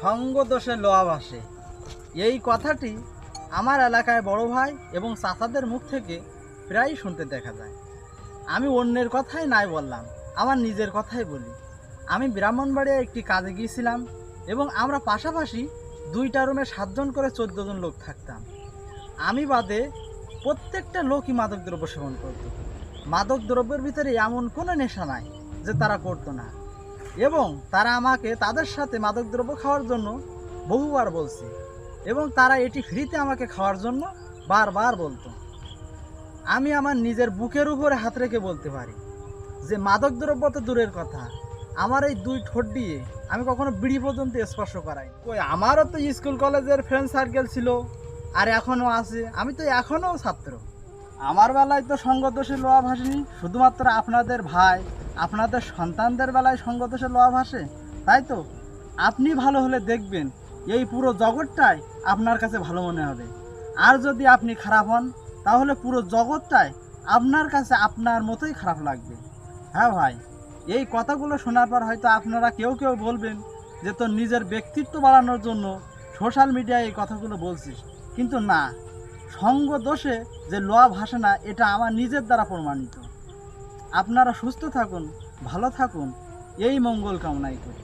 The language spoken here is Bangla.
সঙ্গ দোষে লোহা ভাসে, এই কথাটি আমার এলাকায় বড় ভাই এবং চাচাদের মুখ থেকে প্রায়ই শুনতে দেখা যায়। আমি অন্যের কথাই নাই বললাম, আমার নিজের কথাই বলি। আমি ব্রাহ্মণবাড়িয়ায় একটি কাজে গিয়েছিলাম এবং আমরা পাশাপাশি 2টা রুমে 7 জন করে 14 জন লোক থাকতাম। আমি বাদে প্রত্যেকটা লোকই মাদকদ্রব্য সেবন করত। মাদক দ্রব্যের ভিতরে এমন কোনো নেশা নাই যে তারা করতো না, এবং তারা আমাকে তাদের সাথে মাদকদ্রব্য খাওয়ার জন্য বহুবার বলছে, এবং তারা এটি ফ্রিতে আমাকে খাওয়ার জন্য বারবার বলতো। আমি আমার নিজের বুকের উপরে হাত রেখে বলতে পারি যে মাদকদ্রব্য তো দূরের কথা, আমার এই 2 ঠোঁট দিয়ে আমি কখনো বিড়ি পর্যন্ত স্পর্শ করাই। ওই আমারও তো স্কুল কলেজের ফ্রেন্ড সার্কেল ছিল, আর এখনও আছে। আমি তো এখনও ছাত্র। আমার বেলায় তো সঙ্গদোষে লোহা ভাসেনি, শুধুমাত্র আপনাদের ভাই, আপনাদের সন্তানদের বেলায় সঙ্গদোষে লোহা ভাসে, তাই তো? আপনি ভালো হলে দেখবেন এই পুরো জগৎটাই আপনার কাছে ভালো মনে হবে, আর যদি আপনি খারাপ হন তাহলে পুরো জগৎটাই আপনার কাছে আপনার মতোই খারাপ লাগবে। হ্যাঁ ভাই, এই কথাগুলো শোনার পর হয়তো আপনারা কেউ কেউ বলবেন যে তোর নিজের ব্যক্তিত্ব বাড়ানোর জন্য সোশ্যাল মিডিয়ায় এই কথাগুলো বলছিস, কিন্তু না, সঙ্গ দোষে যে লোহা ভাসে না এটা আমার নিজের দ্বারা প্রমাণিত। আপনারা সুস্থ থাকুন, ভালো থাকুন, এই মঙ্গল কামনাই করি।